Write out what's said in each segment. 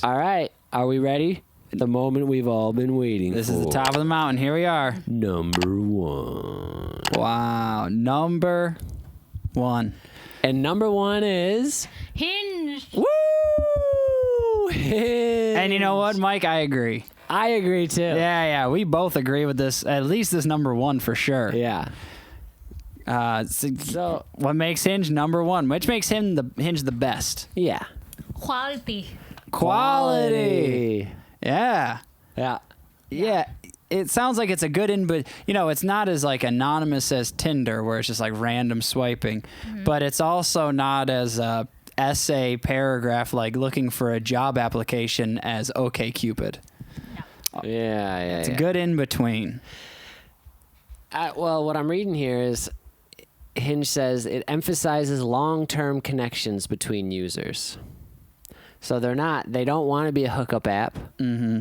All right. Are we ready? The moment we've all been waiting for. This is the top of the mountain. Here we are. Number 1. Wow. Number 1. And number 1 is... Hinge. Woo! Hinge. And you know what, Mike? I agree. I agree, too. Yeah. We both agree with this. At least this number 1 for sure. Yeah. So what makes Hinge number 1? Which makes Hinge the best? Yeah. Quality. Quality. Yeah. Yeah. It sounds like it's a good but it's not as like anonymous as Tinder where it's just like random swiping, but it's also not as essay paragraph like looking for a job application as OkCupid. Yeah. It's a good in between. Well, what I'm reading here is Hinge says it emphasizes long-term connections between users. So they don't want to be a hookup app. Mm-hmm.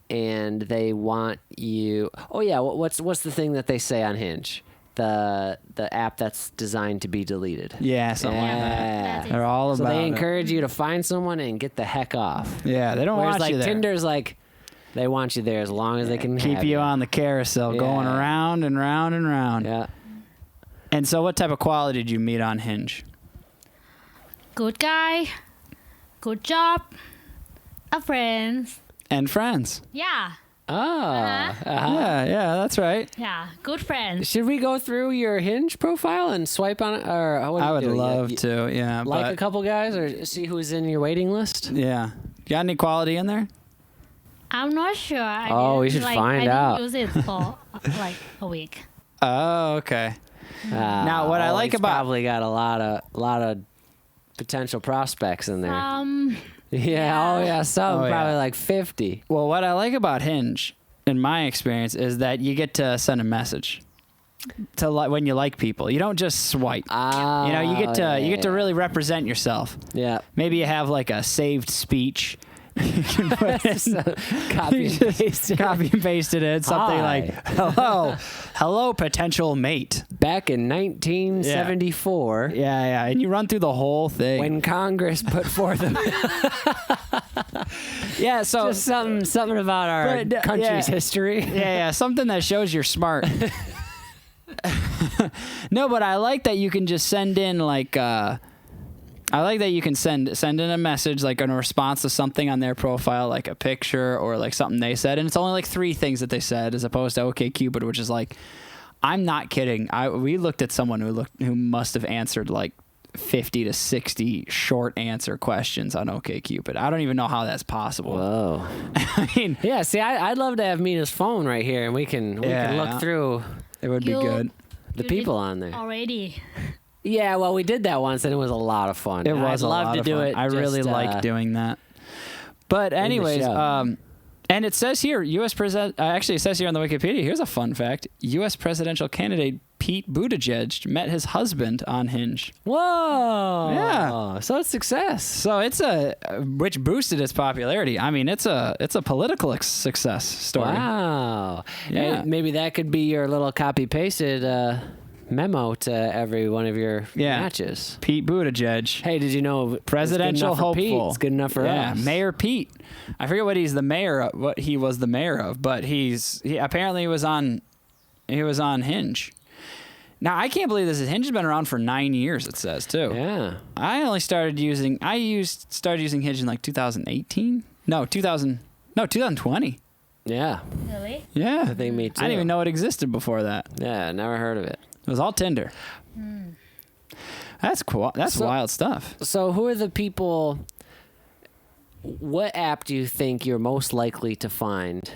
And they want you. Oh yeah, what's the thing that they say on Hinge? The app that's designed to be deleted. Yeah, something like that. That's They're all So about they it. encourage you to find someone and get the heck off. Yeah, they don't Whereas want like you there. Tinder's like they want you there as long as they can Keep have you on the carousel, going Yeah. around and round and round. Yeah. And so, what type of quality did you meet on Hinge? Good guy. Good job. A friends. And friends. Yeah. Oh. Yeah, that's right. Yeah. Good friends. Should we go through your Hinge profile and swipe on it, or what do I you would do? love You to. Yeah, like but a couple guys, or see who's in your waiting list? yeah. You got any quality in there? I'm not sure. We should find out. I didn't use it for like a week. Oh, okay. Now, what I like he's about probably got a lot of potential prospects in there. Yeah. Some Oh, probably yeah. like 50. well, what I like about Hinge, in my experience, is that you get to send a message to when you like people. You don't just swipe. You get to really represent yourself. Yeah. Maybe you have like a saved speech. You can put in, Copy and paste. copy and paste it in something Hi. like hello potential mate. Back in 1974, Yeah, and you run through the whole thing. when Congress put forth yeah, so just something about our But, country's yeah. history. yeah, something that shows you're smart. No, but I like that you can just send in like I like that you can send in a message like in a response to something on their profile, like a picture or like something they said, and it's only like 3 things that they said, as opposed to OkCupid, which is like, I'm not kidding. We looked at someone who must have answered like 50 to 60 short answer questions on OkCupid. I don't even know how that's possible. Whoa. I mean, Yeah, see, I'd love to have Meena's phone right here, and we can look through it would be You- good. the You people did on there. already. Yeah, well, we did that once, and it was a lot of fun. It was I'd a love lot to of do fun. it. I really like doing that. But anyways, show. and it says here, U.S. president. Actually, it says here on the Wikipedia. Here's a fun fact: U.S. presidential candidate Pete Buttigieg met his husband on Hinge. Whoa. Yeah. So it's success. So it's which boosted its popularity. I mean, it's a political success story. Wow. Yeah. And maybe that could be your little copy pasted memo to every one of your matches. Pete Buttigieg. Hey, did you know Presidential it's good enough for Pete? hopeful. It's good enough for us. Mayor Pete. I forget what he's the mayor of, what he was the mayor of, but he apparently was on Hinge. Now I can't believe this. Hinge has been around for 9 years. It says too. Yeah. I started using Hinge in like 2018. No, 2020. Yeah. Really? Yeah. I think me too. I didn't even know it existed before that. Yeah, never heard of it. It was all Tinder. That's cool. That's So- wild stuff. So who are the people, what app do you think you're most likely to find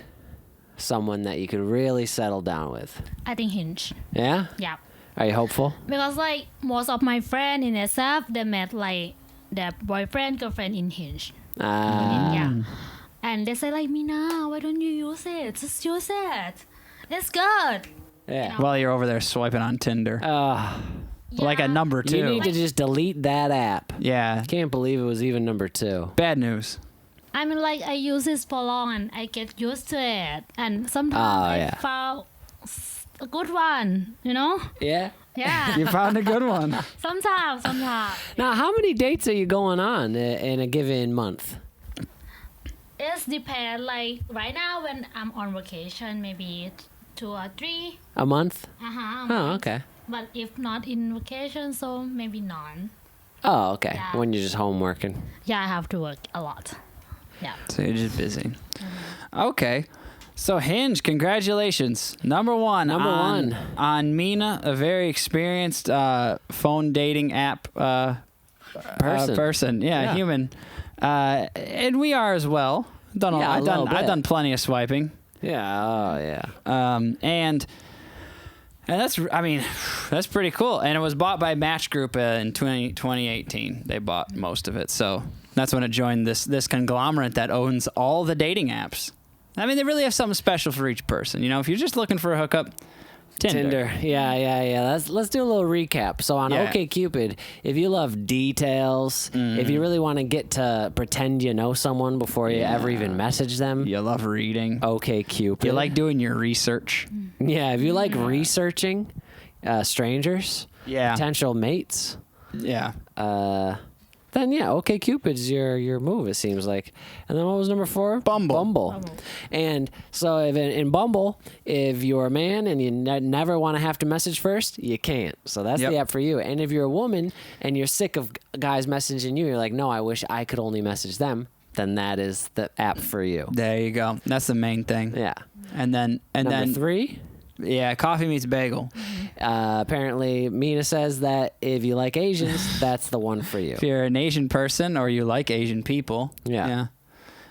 someone that you could really settle down with? I think Hinge. Yeah? Yeah. Are you hopeful? Because like most of my friends in SF, they met like their boyfriend, girlfriend in Hinge. Yeah. And they say like, Meena, why don't you use it? Just use it. It's good. Yeah. While you're over there swiping on Tinder, like a number 2. You need to just delete that app. Yeah. Can't believe it was even number 2. Bad news. I mean, like, I use this for long and I get used to it. And sometimes I found a good one, you know? Yeah. Yeah. You found a good one. Sometimes. Now, how many dates are you going on in a given month? just depends. Like right now, when I'm on vacation, maybe 2 or 3. A month? Uh-huh. Okay. But if not in vacation, so maybe none. Oh, okay. Yeah. When you're just home working. Yeah, I have to work a lot. Yeah. So you're just busy. Okay. So Hinge, congratulations. Number one on Meena, a very experienced phone dating app person. Yeah, human. And we are as well. I've done plenty of swiping. Yeah, oh yeah. And that's pretty cool. And it was bought by Match Group in 2018. They bought most of it. So that's when it joined this conglomerate that owns all the dating apps. I mean, they really have something special for each person. You know, if you're just looking for a hookup, Tinder. Yeah. Let's do a little recap. So on OkCupid, if you love details, if you really want to get to pretend you know someone before you ever even message them, you love reading. OkCupid. You like doing your research. Yeah, if you like researching strangers, potential mates, then OkCupid's your move, it seems like. And then what was number 4? Bumble. And so in Bumble, if you're a man and you never want to have to message first, you can't. So that's the app for you. And if you're a woman and you're sick of guys messaging you, you're like, no, I wish I could only message them, then that is the app for you. There you go. That's the main thing. Yeah. And then number 3? Yeah, coffee meets bagel. Apparently, Meena says that if you like Asians, that's the one for you. If you're an Asian person or you like Asian people. Yeah.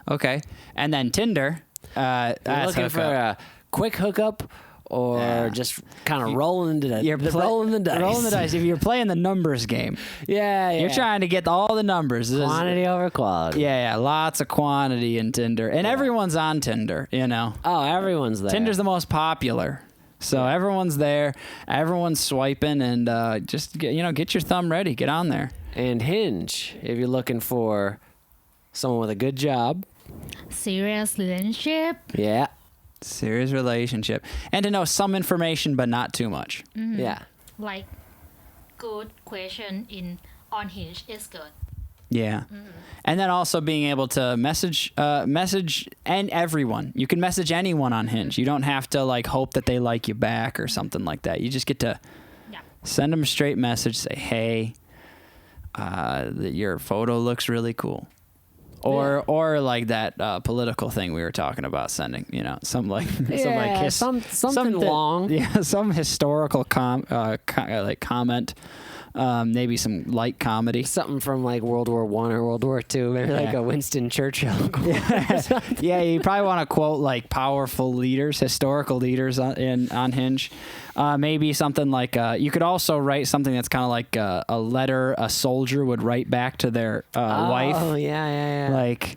Okay. And then Tinder. You're looking for a quick hookup or just kind of rolling the dice. Rolling the dice. If you're playing the numbers game. Yeah. You're trying to get all the numbers. Quantity over quality. Yeah. Lots of quantity in Tinder. And everyone's on Tinder, you know. Oh, everyone's there. Tinder's the most popular. So everyone's there, everyone's swiping, and just get your thumb ready, get on there. And Hinge, if you're looking for someone with a good job, serious relationship. Yeah, serious relationship, and to know some information but not too much. Mm-hmm. Yeah, like good question on Hinge is good. Yeah. And then also being able to message and everyone. You can message anyone on Hinge. You don't have to like hope that they like you back or something like that. You just get to send them a straight message, say, hey, your photo looks really cool. Or like that political thing we were talking about sending, you know, something long. Yeah, some historical comment. Maybe some light comedy. Something from like World War I or World War II. Maybe like a Winston Churchill quote. Yeah, you probably want to quote like powerful leaders, historical leaders on Hinge. Maybe something like, you could also write something that's kind of like a letter a soldier would write back to their wife. Oh, yeah. Like,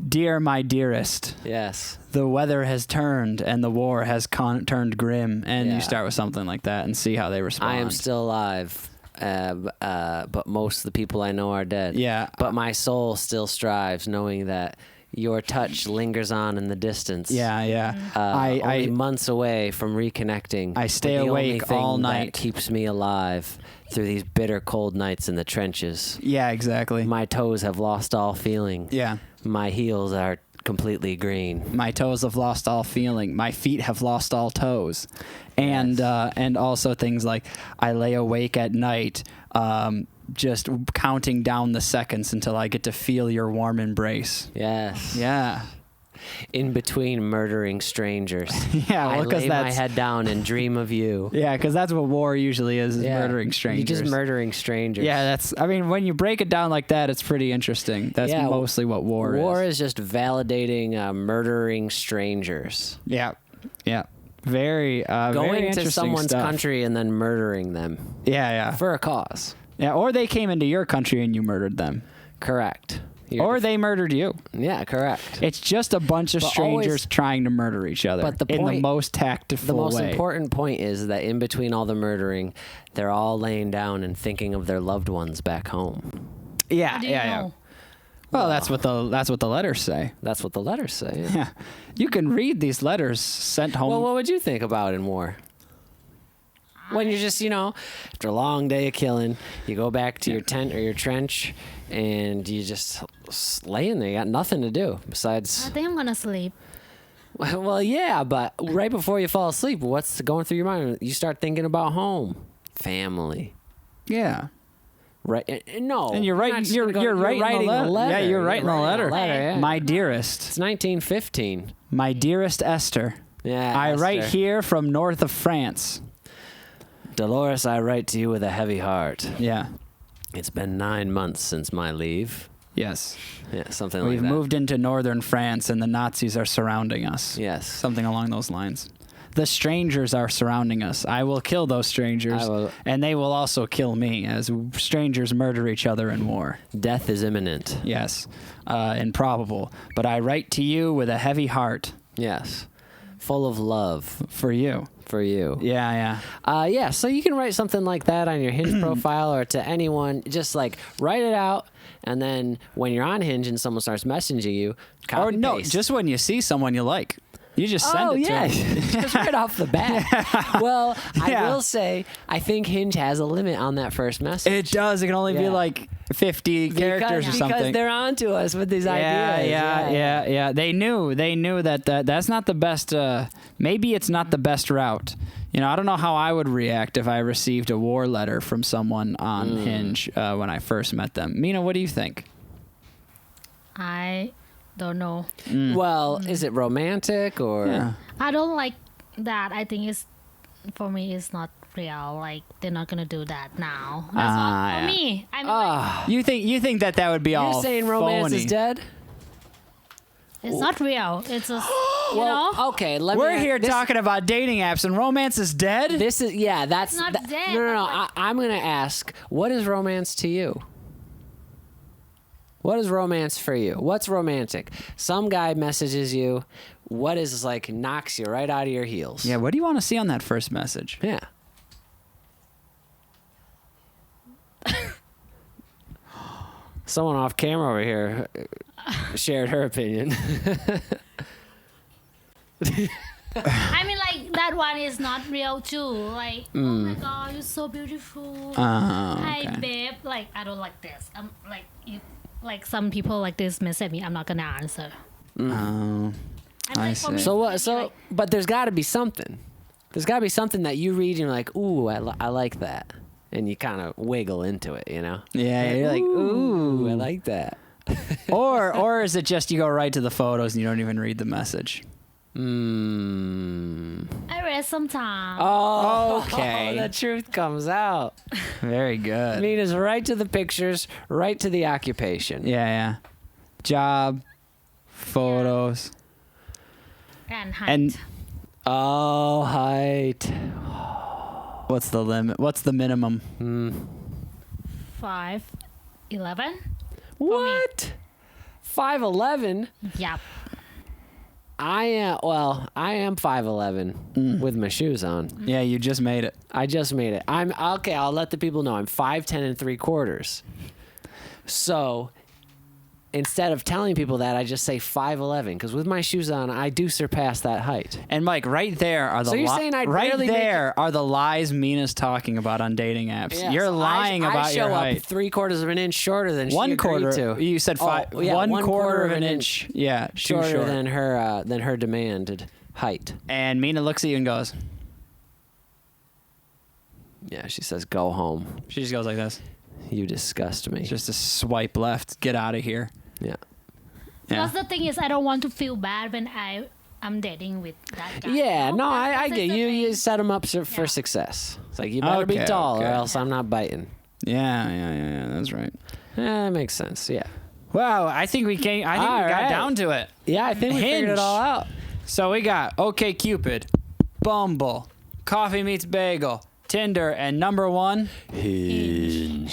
dear my dearest. Yes. The weather has turned and the war has turned grim. And you start with something like that and see how they respond. I am still alive. But most of the people I know are dead. Yeah. But my soul still strives, knowing that your touch lingers on in the distance. Yeah. Only months away from reconnecting. I stay awake all night. That keeps me alive through these bitter cold nights in the trenches. Yeah, exactly. My toes have lost all feeling. Yeah. My heels are completely green. My toes have lost all feeling. My feet have lost all toes. And and also things like I lay awake at night just counting down the seconds until I get to feel your warm embrace. Yes. Yeah. In between murdering strangers. Yeah, well, I lay my head down and dream of you. Yeah, because that's what war usually is murdering strangers. You're just murdering strangers. Yeah, when you break it down like that, it's pretty interesting. That's mostly what war is. War is just validating murdering strangers. Yeah. Very going very to someone's stuff. country and then murdering them. Yeah. For a cause. Yeah, or they came into your country and you murdered them. Correct. Or they murdered you. Yeah, correct. It's just a bunch of strangers trying to murder each other in the most tactful way. The most important point is that in between all the murdering, they're all laying down and thinking of their loved ones back home. Yeah. Well, that's what the letters say. That's what the letters say. Yeah. You can read these letters sent home. Well, what would you think about in war? When you're just, after a long day of killing, you go back to your tent or your trench, and you just laying there. You got nothing to do I besides. think I'm gonna sleep. Well, yeah, but right before you fall asleep, what's going through your mind? You start thinking about home, family. Yeah. Right? No. And you're not right. just You're gonna go- writing a the letter. Yeah, you're writing the letter. yeah. My dearest, It's 1915. my dearest Esther. Yeah. I write Esther. here from north of France. Dolores, I write to you with a heavy heart. Yeah. It's been 9 months since my leave. Yes. Yeah, something We've like that. moved into northern France and the Nazis are surrounding us. Yes. Something along those lines. The strangers are surrounding us. I will kill those strangers, I will- and they will also kill me as strangers murder each other in war. Death is imminent. Yes, improbable. But I write to you with a heavy heart Yes. Full of love for you. for you. Yeah, yeah. Yeah, so you can write something like that on your Hinge profile or to anyone. Just like write it out, and then when you're on Hinge and someone starts messaging you, copy Or no, paste. just when you see someone you like, you just send it to them. just right off the bat. Well, I Yeah. will say, I think Hinge has a limit on that first message. It does. It can only be Yeah. like 50 characters or Because something. they're onto us with these Yeah, ideas. yeah. They knew that that's not the best. Maybe it's not the best route. You know, I don't know how I would react if I received a war letter from someone on Hinge when I first met them. Meena, what do you think? I don't know. Well, is it romantic or? Yeah. I don't like that. I think it's for me. It's not real. Like they're not gonna do that now. That's Ah, not yeah. for me. I mean, like, You think that would be all You're saying romance phony. is dead? it's not real. It's just you Well, know. okay. Let We're me. here this, talking about dating apps and romance is dead? This is That's It's not dead, No. but I'm gonna ask. What is romance to you? What is romance for you? What's romantic? Some guy messages you. What is like knocks you right out of your heels? Yeah, what do you want to see on that first message? Yeah. Someone off camera over here shared her opinion. I mean, like that one is not real too. Like, oh my god, you're so beautiful. Hi, okay. babe. Like, I don't like this. I'm like, like some people like this message me. I'm not gonna answer. Oh. And I like, for see. me, So what? it's So, like, but there's got to be something. There's got to be something that you read and you're like, ooh, I like that, and you kind of wiggle into it, you know? Yeah, you're like, ooh. I like that. or is it just you go right to the photos and you don't even read the message? I read sometime. Oh, Okay. the truth comes out. Very good. Meena's right to the pictures, right to the occupation. Yeah. Job, photos, And height. and Oh, height. what's the limit? What's the minimum? 5'11". What? 5'11". Yep. I am 5'11" with my shoes on. Yeah, you just made it. I just made it. I'm okay. I'll let the people know I'm 5'10" and 3/4. So instead of telling people that, I just say 5'11" because with my shoes on, I do surpass that height. And Mike, right there are the So you're saying I'd right barely make there are the lies Mina's talking about on dating apps. Yeah, You're so lying I about show your up height. 3/4 of an inch shorter than she 1/4. agreed to. You said five. Oh, yeah, 1/4 of an inch. Yeah, too shorter short. than her demanded height. And Meena looks at you and goes. Yeah, she says, "Go home. She just goes like this. You disgust me." Just a swipe left. Get out of here. Yeah. Yeah. Because the thing is, I don't want to feel bad when I'm dating with that guy. Yeah, no, That's I get the you. thing. You set them up for Yeah. success. It's like you better be Okay, tall, or okay. else I'm not biting. Yeah. That's right. That makes sense. Yeah. Wow, I think we came. I think All we got right. down to it. Yeah, I think we figured Hinge. it all out. So we got OkCupid, Bumble, Coffee Meets Bagel, Tinder, and number one, Hinge.